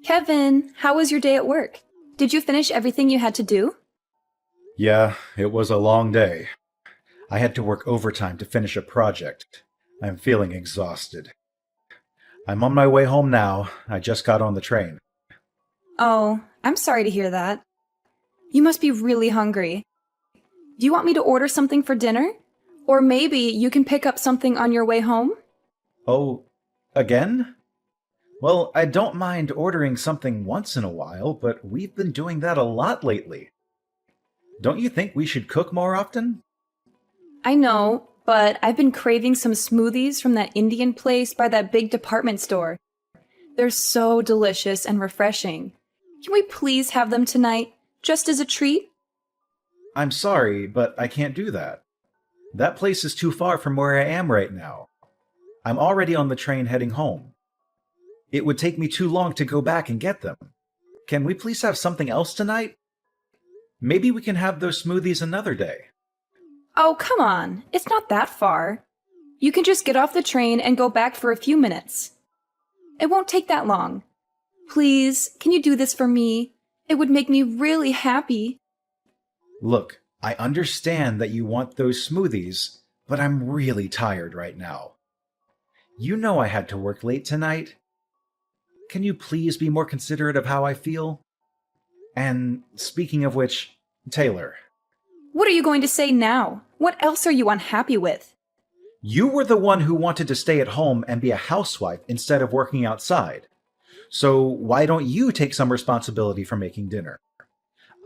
Kevin, how was your day at work? Did you finish everything you had to do? Yeah, it was a long day. I had to work overtime to finish a project. I'm feeling exhausted. I'm on my way home now. I just got on the train. Oh, I'm sorry to hear that. You must be really hungry. Do you want me to order something for dinner? Or maybe you can pick up something on your way home? Oh, again? Well, I don't mind ordering something once in a while, but we've been doing that a lot lately. Don't you think we should cook more often? I know, but I've been craving some smoothies from that Indian place by that big department store. They're so delicious and refreshing. Can we please have them tonight, just as a treat? I'm sorry, but I can't do that. That place is too far from where I am right now. I'm already on the train heading home. It would take me too long to go back and get them. Can we please have something else tonight? Maybe we can have those smoothies another day. Oh, come on. It's not that far. You can just get off the train and go back for a few minutes. It won't take that long. Please, can you do this for me? It would make me really happy. Look, I understand that you want those smoothies, but I'm really tired right now. You know I had to work late tonight. Can you please be more considerate of how I feel? And speaking of which, Taylor, What are you going to say now? What else are you unhappy with? you were the one who wanted to stay at home and be a housewife instead of working outside. So why don't you take some responsibility for making dinner?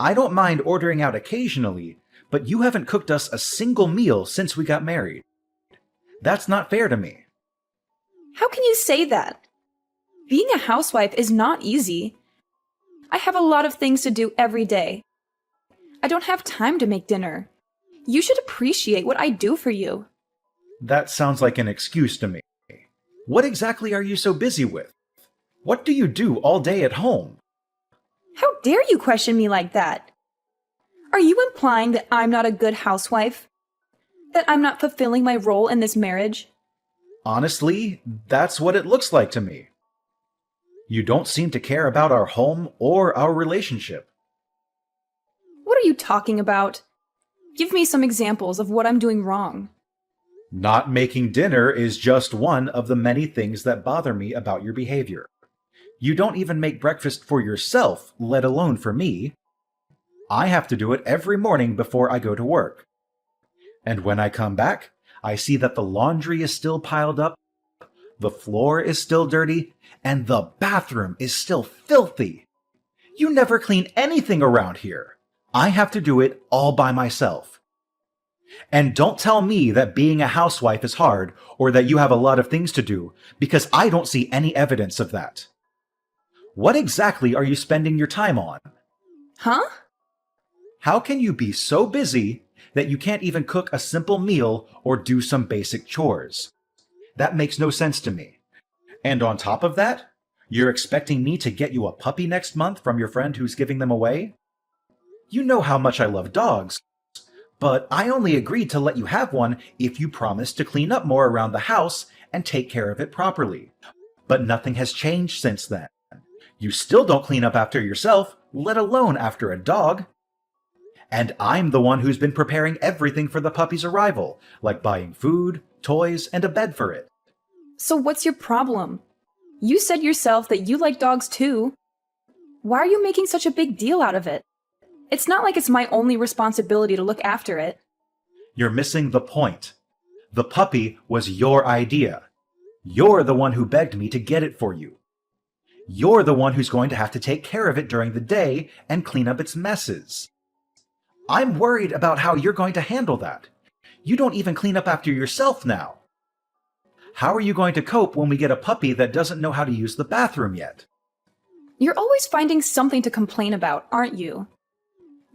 I don't mind ordering out occasionally, but you haven't cooked us a single meal since we got married. That's not fair to me. How can you say that? Being a housewife is not easy. I have a lot of things to do every day. I don't have time to make dinner. You should appreciate what I do for you. That sounds like an excuse to me. What exactly are you so busy with? What do you do all day at home? How dare you question me like that? Are you implying that I'm not a good housewife? That I'm not fulfilling my role in this marriage? Honestly, that's what it looks like to me. You don't seem to care about our home or our relationship. What are you talking about? Give me some examples of what I'm doing wrong. Not making dinner is just one of the many things that bother me about your behavior. You don't even make breakfast for yourself, let alone for me. I have to do it every morning before I go to work. And when I come back, I see that the laundry is still piled up, the floor is still dirty, and the bathroom is still filthy. You never clean anything around here. I have to do it all by myself. And don't tell me that being a housewife is hard or that you have a lot of things to do, because I don't see any evidence of that. What exactly are you spending your time on? Huh? How can you be so busy that you can't even cook a simple meal or do some basic chores? That makes no sense to me. And on top of that, you're expecting me to get you a puppy next month from your friend who's giving them away? You know how much I love dogs, but I only agreed to let you have one if you promised to clean up more around the house and take care of it properly. But nothing has changed since then. You still don't clean up after yourself, let alone after a dog. And I'm the one who's been preparing everything for the puppy's arrival, like buying food, toys, and a bed for it. So what's your problem? You said yourself that you like dogs too. Why are you making such a big deal out of it? It's not like it's my only responsibility to look after it. You're missing the point. The puppy was your idea. You're the one who begged me to get it for you. You're the one who's going to have to take care of it during the day and clean up its messes. I'm worried about how you're going to handle that. You don't even clean up after yourself now. How are you going to cope when we get a puppy that doesn't know how to use the bathroom yet? You're always finding something to complain about, aren't you?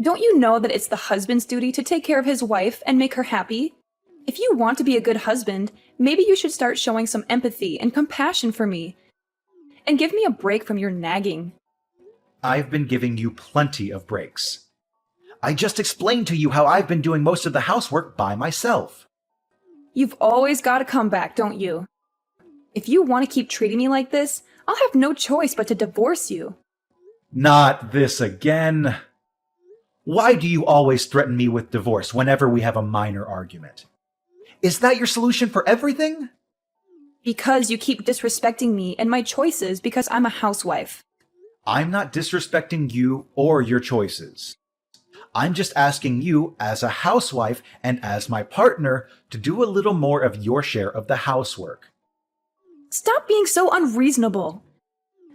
Don't you know that it's the husband's duty to take care of his wife and make her happy? If you want to be a good husband, maybe you should start showing some empathy and compassion for me. And give me a break from your nagging. I've been giving you plenty of breaks. I just explained to you how I've been doing most of the housework by myself. You've always got a comeback, don't you? If you want to keep treating me like this, I'll have no choice but to divorce you. Not this again. Why do you always threaten me with divorce whenever we have a minor argument? Is that your solution for everything? Because you keep disrespecting me and my choices because I'm a housewife. I'm not disrespecting you or your choices. I'm just asking you, as a housewife and as my partner, to do a little more of your share of the housework. Stop being so unreasonable.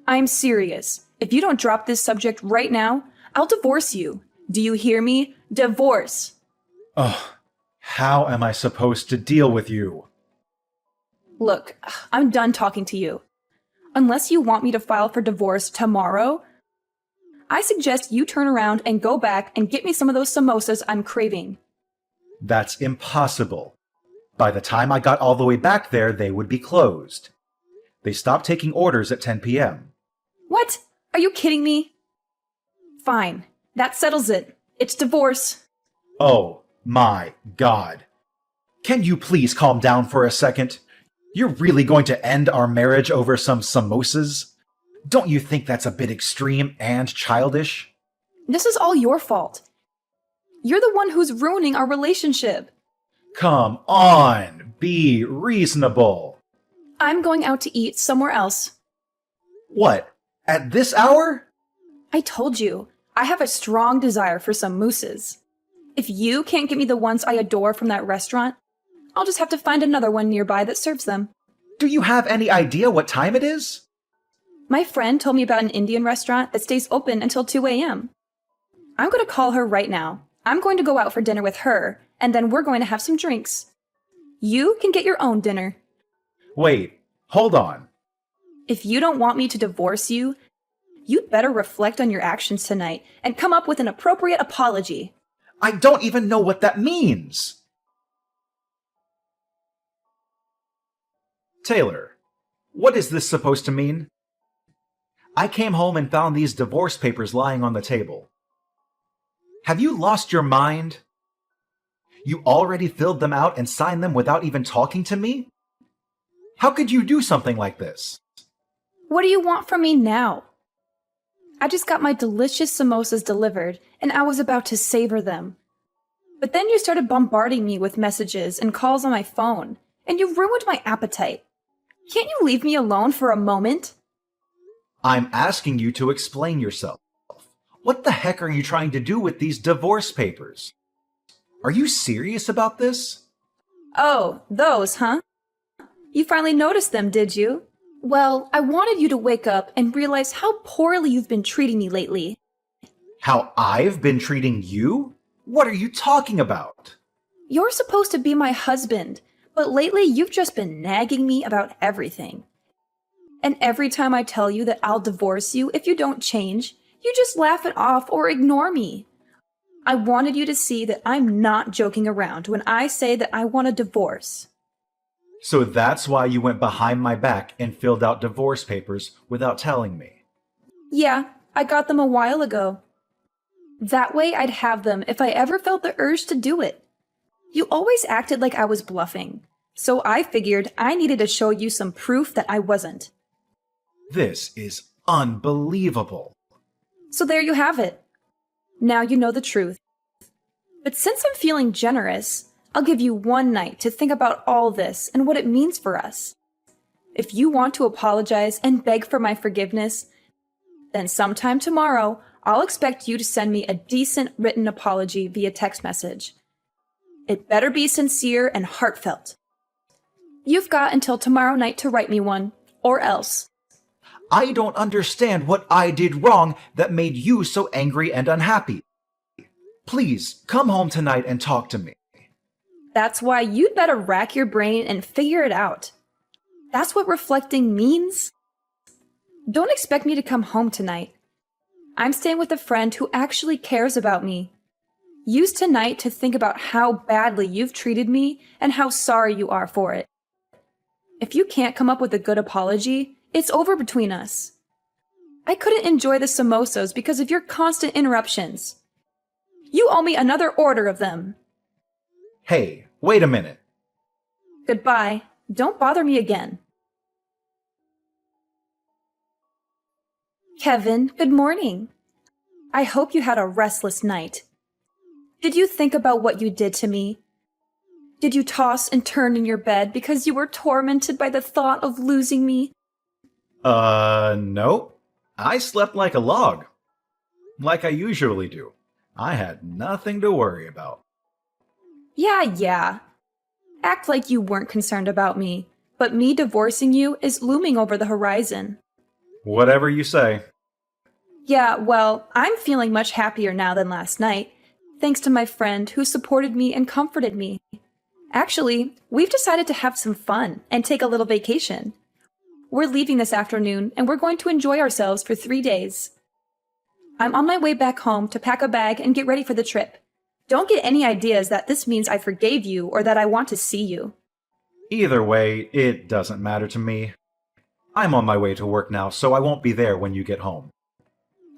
I'm serious. If you don't drop this subject right now, I'll divorce you. Do you hear me? Divorce. Ugh, how am I supposed to deal with you? Look, I'm done talking to you. Unless you want me to file for divorce tomorrow, I suggest you turn around and go back and get me some of those samosas I'm craving. That's impossible. By the time I got all the way back there, they would be closed. They stopped taking orders at 10 p.m. What? Are you kidding me? Fine. That settles it. It's divorce. Oh my God. Can you please calm down for a second? You're really going to end our marriage over some samosas? Don't you think that's a bit extreme and childish? This is all your fault. You're the one who's ruining our relationship. Come on, be reasonable. I'm going out to eat somewhere else. What? At this hour? I told you, I have a strong desire for some mousses. If you can't get me the ones I adore from that restaurant, I'll just have to find another one nearby that serves them. Do you have any idea what time it is? My friend told me about an Indian restaurant that stays open until 2 a.m. I'm going to call her right now. I'm going to go out for dinner with her, and then we're going to have some drinks. You can get your own dinner. Wait, hold on. If you don't want me to divorce you, you'd better reflect on your actions tonight and come up with an appropriate apology. I don't even know what that means. Taylor, what is this supposed to mean? I came home and found these divorce papers lying on the table. Have you lost your mind? You already filled them out and signed them without even talking to me? How could you do something like this? What do you want from me now? I just got my delicious samosas delivered, and I was about to savor them. But then you started bombarding me with messages and calls on my phone, and you ruined my appetite. Can't you leave me alone for a moment? I'm asking you to explain yourself. What the heck are you trying to do with these divorce papers? Are you serious about this? Oh, those, huh? You finally noticed them, did you? Well, I wanted you to wake up and realize how poorly you've been treating me lately. How I've been treating you? What are you talking about? You're supposed to be my husband, but lately you've just been nagging me about everything. And every time I tell you that I'll divorce you if you don't change, you just laugh it off or ignore me. I wanted you to see that I'm not joking around when I say that I want a divorce. So that's why you went behind my back and filled out divorce papers without telling me. Yeah, I got them a while ago. That way I'd have them if I ever felt the urge to do it. You always acted like I was bluffing, so I figured I needed to show you some proof that I wasn't. This is unbelievable. So there you have it. Now you know the truth. But since I'm feeling generous, I'll give you one night to think about all this and what it means for us. If you want to apologize and beg for my forgiveness, then sometime tomorrow, I'll expect you to send me a decent written apology via text message. It better be sincere and heartfelt. You've got until tomorrow night to write me one, or else. I don't understand what I did wrong that made you so angry and unhappy. Please, come home tonight and talk to me. That's why you'd better rack your brain and figure it out. That's what reflecting means. Don't expect me to come home tonight. I'm staying with a friend who actually cares about me. Use tonight to think about how badly you've treated me and how sorry you are for it. If you can't come up with a good apology, it's over between us. I couldn't enjoy the samosas because of your constant interruptions. You owe me another order of them. Hey, wait a minute. Goodbye. Don't bother me again. Kevin, good morning. I hope you had a restless night. Did you think about what you did to me? Did you toss and turn in your bed because you were tormented by the thought of losing me? No. I slept like a log. Like I usually do. I had nothing to worry about. Yeah. Act like you weren't concerned about me, but me divorcing you is looming over the horizon. Whatever you say. Yeah, well, I'm feeling much happier now than last night, thanks to my friend who supported me and comforted me. Actually, we've decided to have some fun and take a little vacation. We're leaving this afternoon and we're going to enjoy ourselves for 3 days. I'm on my way back home to pack a bag and get ready for the trip. Don't get any ideas that this means I forgave you or that I want to see you. Either way, it doesn't matter to me. I'm on my way to work now, so I won't be there when you get home.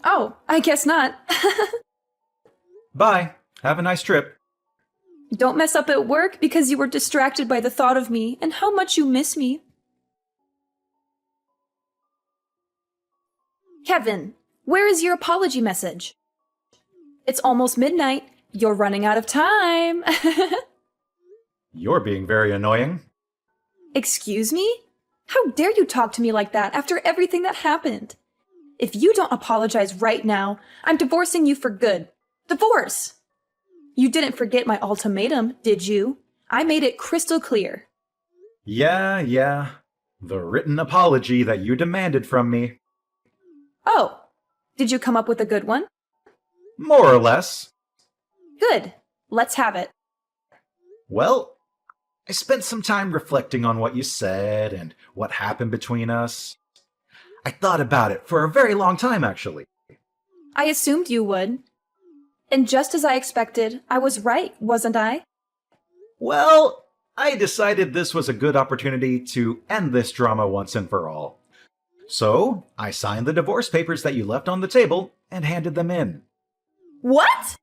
Oh, I guess not. Bye. Have a nice trip. Don't mess up at work because you were distracted by the thought of me and how much you miss me. Kevin, where is your apology message? It's almost midnight. You're running out of time. You're being very annoying. Excuse me? How dare you talk to me like that after everything that happened? If you don't apologize right now, I'm divorcing you for good. Divorce! You didn't forget my ultimatum, did you? I made it crystal clear. Yeah. The written apology that you demanded from me. Oh, did you come up with a good one? More or less. Good. Let's have it. Well, I spent some time reflecting on what you said and what happened between us. I thought about it for a very long time, actually. I assumed you would. And just as I expected, I was right, wasn't I? Well, I decided this was a good opportunity to end this drama once and for all. So, I signed the divorce papers that you left on the table and handed them in. What?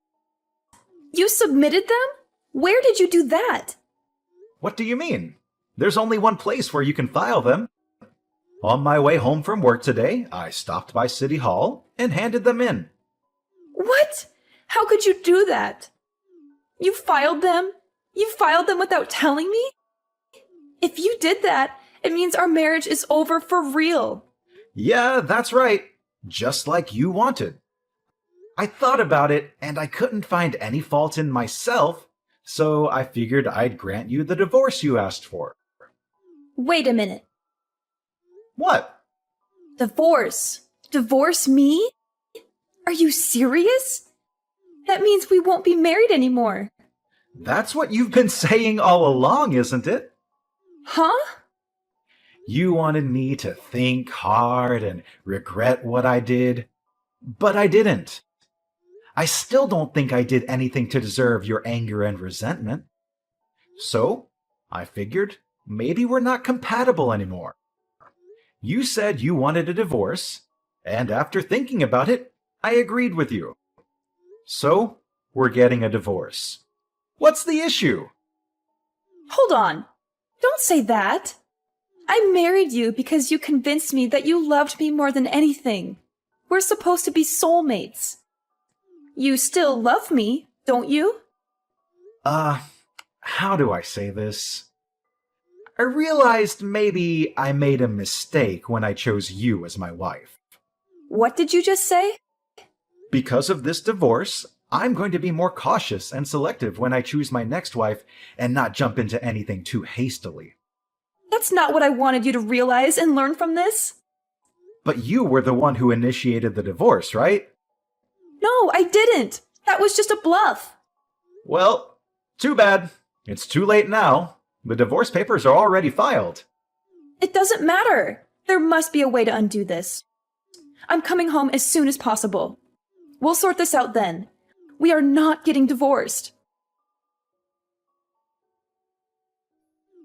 You submitted them? Where did you do that? What do you mean? There's only one place where you can file them. On my way home from work today, I stopped by City Hall and handed them in. What? How could you do that? You filed them? You filed them without telling me? If you did that, it means our marriage is over for real. Yeah, that's right. Just like you wanted. I thought about it, and I couldn't find any fault in myself, so I figured I'd grant you the divorce you asked for. Wait a minute. What? Divorce? Divorce me? Are you serious? That means we won't be married anymore. That's what you've been saying all along, isn't it? Huh? You wanted me to think hard and regret what I did, but I didn't. I still don't think I did anything to deserve your anger and resentment. So, I figured maybe we're not compatible anymore. You said you wanted a divorce, and after thinking about it, I agreed with you. So, we're getting a divorce. What's the issue? Hold on. Don't say that. I married you because you convinced me that you loved me more than anything. We're supposed to be soulmates. You still love me, don't you? How do I say this? I realized maybe I made a mistake when I chose you as my wife. What did you just say? Because of this divorce, I'm going to be more cautious and selective when I choose my next wife and not jump into anything too hastily. That's not what I wanted you to realize and learn from this. But you were the one who initiated the divorce, right? No, I didn't. That was just a bluff. Well, too bad. It's too late now. The divorce papers are already filed. It doesn't matter. There must be a way to undo this. I'm coming home as soon as possible. We'll sort this out then. We are not getting divorced.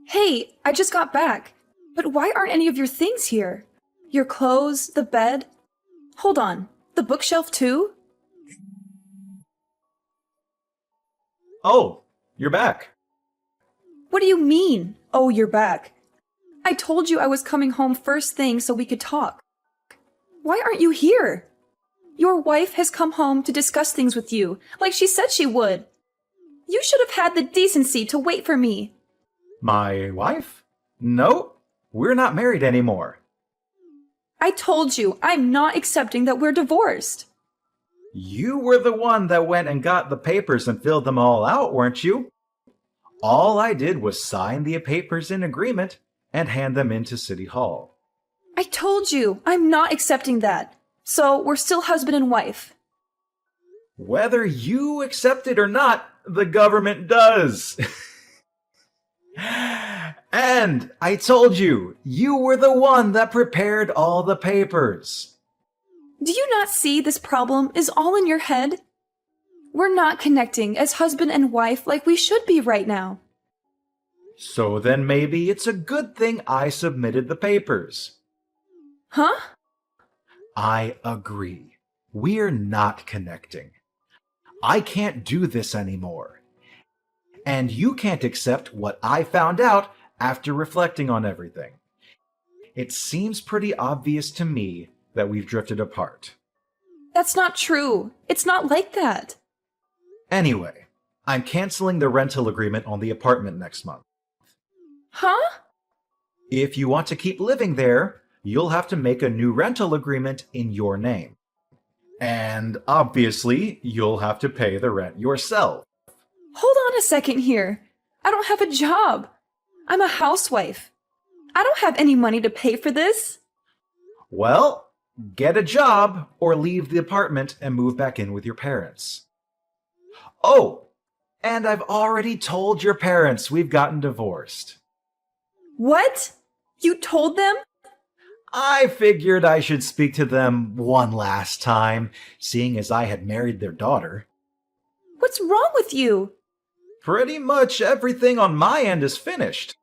Hey, I just got back. But why aren't any of your things here? Your clothes, the bed? Hold on, the bookshelf too? Oh, you're back. What do you mean, oh, you're back? I told you I was coming home first thing so we could talk. Why aren't you here? Your wife has come home to discuss things with you, like she said she would. You should have had the decency to wait for me. My wife? No, we're not married anymore. I told you, I'm not accepting that we're divorced. You were the one that went and got the papers and filled them all out, weren't you? All I did was sign the papers in agreement and hand them into City Hall. I told you, I'm not accepting that. So we're still husband and wife. Whether you accept it or not, the government does. And I told you, you were the one that prepared all the papers. Do you not see this problem is all in your head? We're not connecting as husband and wife like we should be right now. So then maybe it's a good thing I submitted the papers. Huh? I agree. We're not connecting. I can't do this anymore. And you can't accept what I found out after reflecting on everything. It seems pretty obvious to me that we've drifted apart. That's not true. It's not like that. Anyway, I'm canceling the rental agreement on the apartment next month. Huh? If you want to keep living there, you'll have to make a new rental agreement in your name. And obviously, you'll have to pay the rent yourself. Hold on a second here. I don't have a job. I'm a housewife. I don't have any money to pay for this. Well, get a job or leave the apartment and move back in with your parents. Oh, and I've already told your parents we've gotten divorced. What? You told them? I figured I should speak to them one last time, seeing as I had married their daughter. What's wrong with you? Pretty much everything on my end is finished.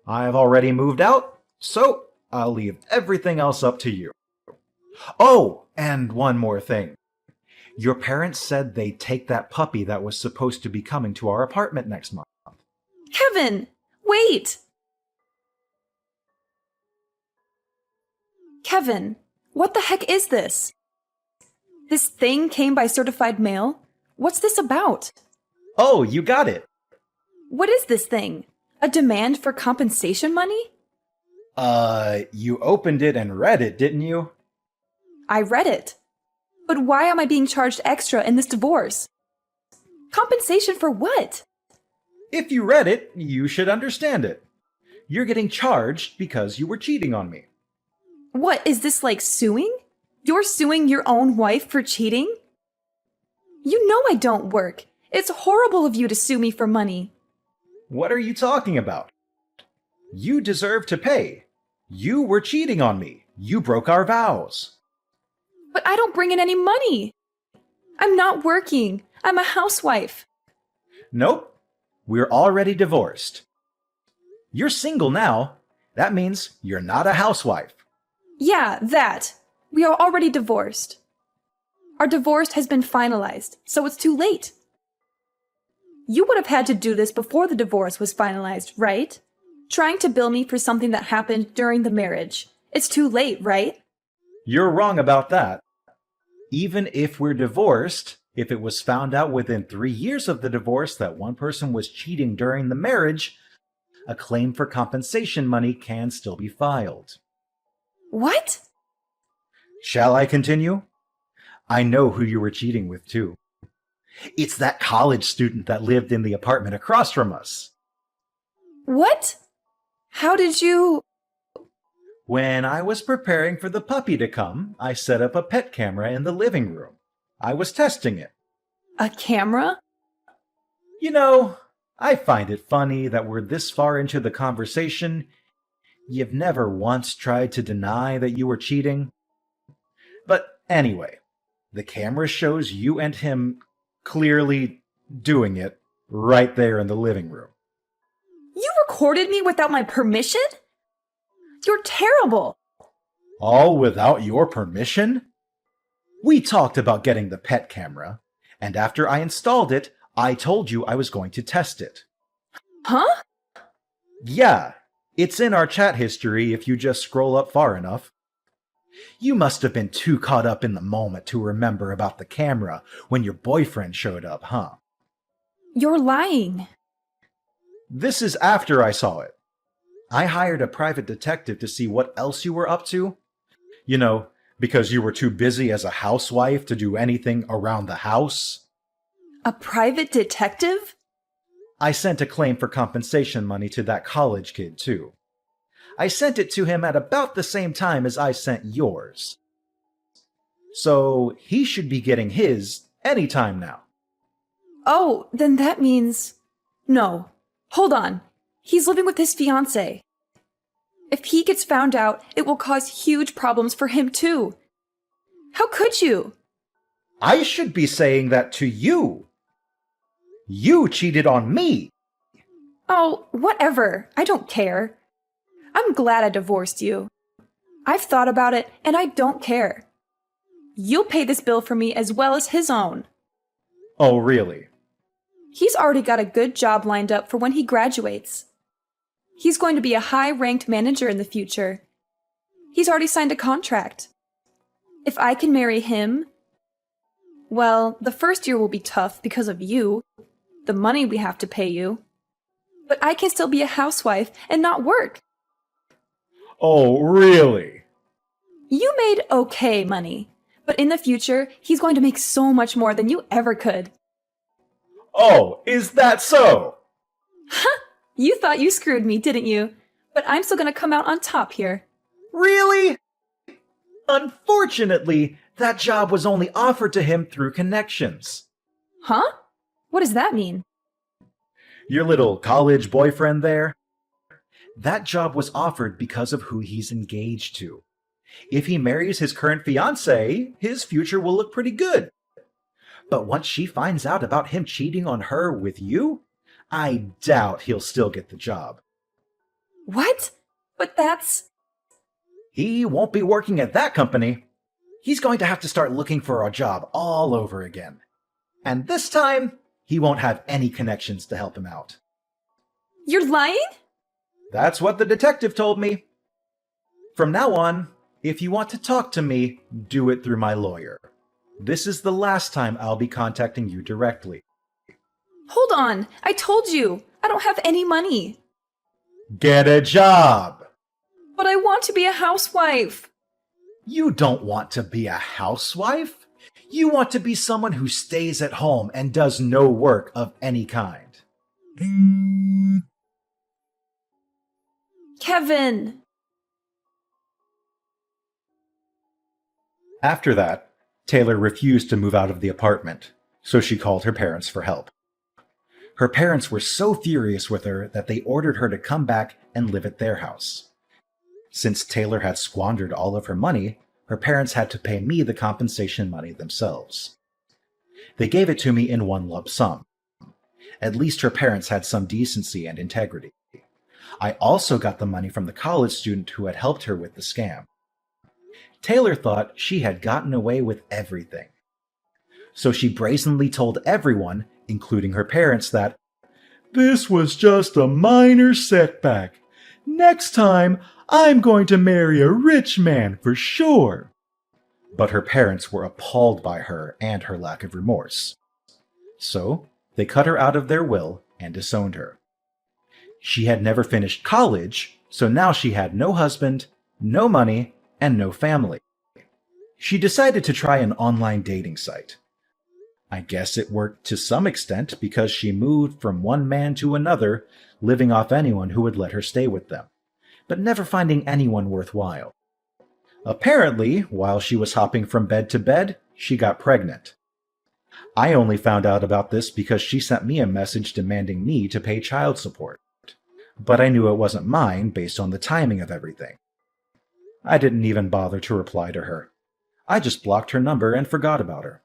I've already moved out, so I'll leave everything else up to you. Oh, and one more thing. Your parents said they'd take that puppy that was supposed to be coming to our apartment next month. Kevin, wait! Kevin, what the heck is this? This thing came by certified mail? What's this about? Oh, you got it. What is this thing? A demand for compensation money? You opened it and read it, didn't you? I read it. But why am I being charged extra in this divorce? Compensation for what? If you read it, you should understand it. You're getting charged because you were cheating on me. What, is this like suing? You're suing your own wife for cheating? You know I don't work. It's horrible of you to sue me for money. What are you talking about? You deserve to pay. You were cheating on me. You broke our vows. But I don't bring in any money. I'm not working. I'm a housewife. Nope. We're already divorced. You're single now. That means you're not a housewife. Yeah, that. We are already divorced. Our divorce has been finalized, so it's too late. You would have had to do this before the divorce was finalized, right? Trying to bill me for something that happened during the marriage. It's too late, right? You're wrong about that. Even if we're divorced, if it was found out within 3 years of the divorce that one person was cheating during the marriage, a claim for compensation money can still be filed. What? Shall I continue? I know who you were cheating with, too. It's that college student that lived in the apartment across from us. What? How did you... When I was preparing for the puppy to come, I set up a pet camera in the living room. I was testing it. A camera? You know, I find it funny that we're this far into the conversation. You've never once tried to deny that you were cheating. But anyway, the camera shows you and him clearly doing it right there in the living room. You recorded me without my permission? You're terrible. All without your permission? We talked about getting the pet camera, and after I installed it, I told you I was going to test it. Huh? Yeah, it's in our chat history if you just scroll up far enough. You must have been too caught up in the moment to remember about the camera when your boyfriend showed up, huh? You're lying. This is after I saw it. I hired a private detective to see what else you were up to. You know, because you were too busy as a housewife to do anything around the house. A private detective? I sent a claim for compensation money to that college kid, too. I sent it to him at about the same time as I sent yours. So he should be getting his any time now. Oh, then that means... No. Hold on. He's living with his fiancée. If he gets found out, it will cause huge problems for him too. How could you? I should be saying that to you. You cheated on me. Oh, whatever. I don't care. I'm glad I divorced you. I've thought about it, and I don't care. You'll pay this bill for me as well as his own. Oh, really? He's already got a good job lined up for when he graduates. He's going to be a high-ranked manager in the future. He's already signed a contract. If I can marry him, well, the first year will be tough because of you, the money we have to pay you. But I can still be a housewife and not work. Oh, really? You made okay money, but in the future, he's going to make so much more than you ever could. Oh, is that so? You thought you screwed me, didn't you? But I'm still going to come out on top here. Really? Unfortunately, that job was only offered to him through connections. Huh? What does that mean? Your little college boyfriend there? That job was offered because of who he's engaged to. If he marries his current fiancée, his future will look pretty good. But once she finds out about him cheating on her with you, I doubt he'll still get the job. What? But that's... He won't be working at that company. He's going to have to start looking for a job all over again. And this time, he won't have any connections to help him out. You're lying? That's what the detective told me. From now on, if you want to talk to me, do it through my lawyer. This is the last time I'll be contacting you directly. Hold on. I told you. I don't have any money. Get a job! But I want to be a housewife. You don't want to be a housewife. You want to be someone who stays at home and does no work of any kind. Kevin! After that, Taylor refused to move out of the apartment, so she called her parents for help. Her parents were so furious with her that they ordered her to come back and live at their house. Since Taylor had squandered all of her money, her parents had to pay me the compensation money themselves. They gave it to me in one lump sum. At least her parents had some decency and integrity. I also got the money from the college student who had helped her with the scam. Taylor thought she had gotten away with everything. So she brazenly told everyone, including her parents, that this was just a minor setback. Next time, I'm going to marry a rich man for sure. But her parents were appalled by her and her lack of remorse. So they cut her out of their will and disowned her. She had never finished college, so now she had no husband, no money, and no family. She decided to try an online dating site. I guess it worked to some extent because she moved from one man to another, living off anyone who would let her stay with them, but never finding anyone worthwhile. Apparently, while she was hopping from bed to bed, she got pregnant. I only found out about this because she sent me a message demanding me to pay child support. But I knew it wasn't mine based on the timing of everything. I didn't even bother to reply to her. I just blocked her number and forgot about her.